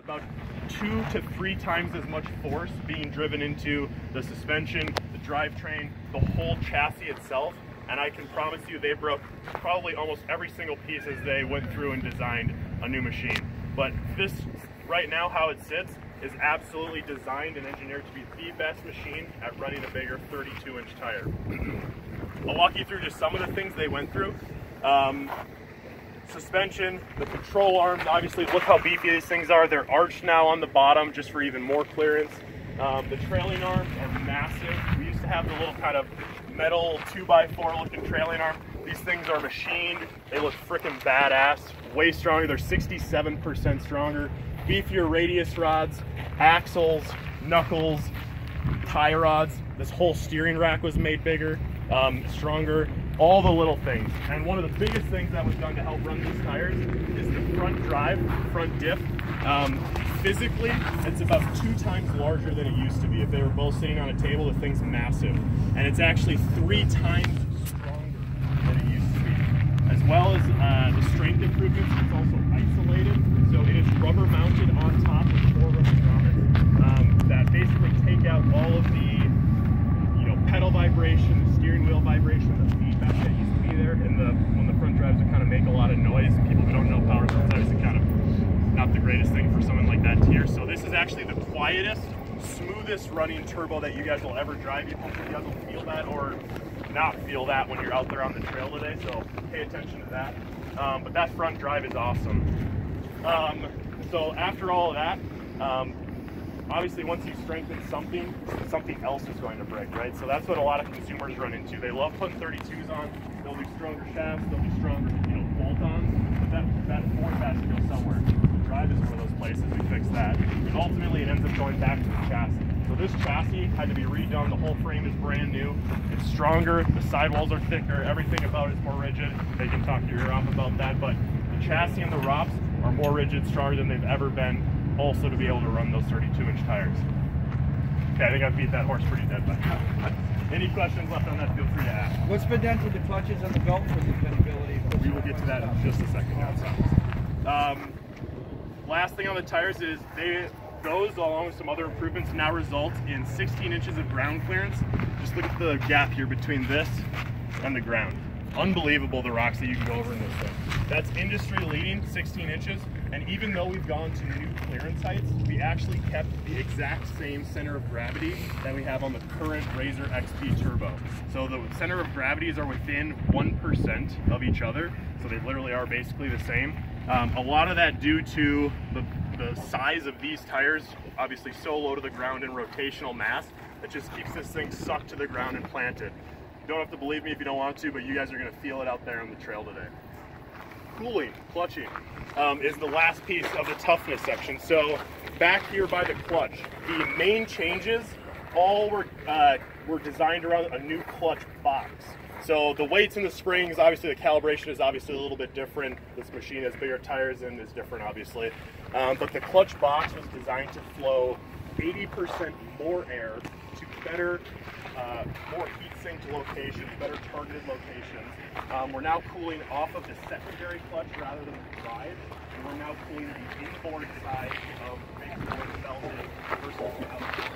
about 2 to 3 times as much force being driven into the suspension, the drivetrain, the whole chassis itself. And I can promise you they broke probably almost every single piece as they went through and designed a new machine. But this, right now, how it sits, is absolutely designed and engineered to be the best machine at running a bigger 32-inch tire. I'll walk you through just some of the things they went through. Suspension, the control arms, obviously look how beefy these things are. They're arched now on the bottom just for even more clearance. The trailing arms are massive. We used to have the little kind of metal 2x4 looking trailing arm. These things are machined. They look freaking badass, way stronger. They're 67% stronger. Beefier radius rods, axles, knuckles, tie rods. This whole steering rack was made bigger, stronger, all the little things. And one of the biggest things that was done to help run these tires is the front drive, front diff. Physically, it's about 2 times larger than it used to be. If they were both sitting on a table, the thing's massive. And it's actually 3 times stronger than it used to be. As well as the strength improvements, it's also isolated. So it is rubber mounted on top of 4 rubber grommets that basically take out all of the pedal vibration, the steering wheel vibration, the feedback that used to be there. And when the front drives would kind of make a lot of noise, people who don't know power tools, obviously kind of not the greatest thing for someone like that to hear. So this is actually the quietest, smoothest running turbo that you guys will ever drive. Hopefully you guys will feel that or not feel that when you're out there on the trail today, so pay attention to that. But that front drive is awesome. So after all of that, obviously once you strengthen something, something else is going to break, right? So that's what a lot of consumers run into. They love putting 32s on, they'll do stronger shafts, they'll do stronger, bolt-ons, but that force has to go somewhere. The drive is one of those places, we fix that. And ultimately it ends up going back to the chassis. So this chassis had to be redone, the whole frame is brand new, it's stronger, the sidewalls are thicker, everything about it is more rigid. They can talk your ear off about that, but the chassis and the ROPS are more rigid, stronger than they've ever been, also to be able to run those 32-inch tires. Okay, I think I've beat that horse pretty dead by now. Any questions left on that, feel free to ask. What's been done to the clutches and the belt for dependability? We will get to that in just a second now. Last thing on the tires is those, along with some other improvements, now result in 16 inches of ground clearance. Just look at the gap here between this and the ground. Unbelievable the rocks that you can go over in this thing. That's industry leading, 16 inches. And even though we've gone to new clearance heights, we actually kept the exact same center of gravity that we have on the current Razor XP Turbo. So the center of gravities are within 1% of each other. So they literally are basically the same. A lot of that due to the size of these tires, obviously so low to the ground in rotational mass, that just keeps this thing sucked to the ground and planted. You don't have to believe me if you don't want to, but you guys are gonna feel it out there on the trail today. Cooling, clutching, is the last piece of the toughness section. So back here by the clutch, the main changes all were designed around a new clutch box. So the weights and the springs, obviously the calibration is obviously a little bit different. This machine has bigger tires and is different, obviously. But the clutch box was designed to flow 80% more air to better, more heat-synced locations, better targeted locations. We're now cooling off of the secondary clutch rather than the drive, and we're now cooling the inboard side of basically where the belt is versus the outside.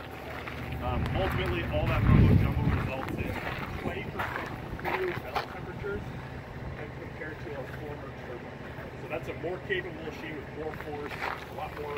Ultimately, all that rumbo jumbo results in 20% cooler belt temperatures as compared to a former turbo. So that's a more capable machine with more force, a lot more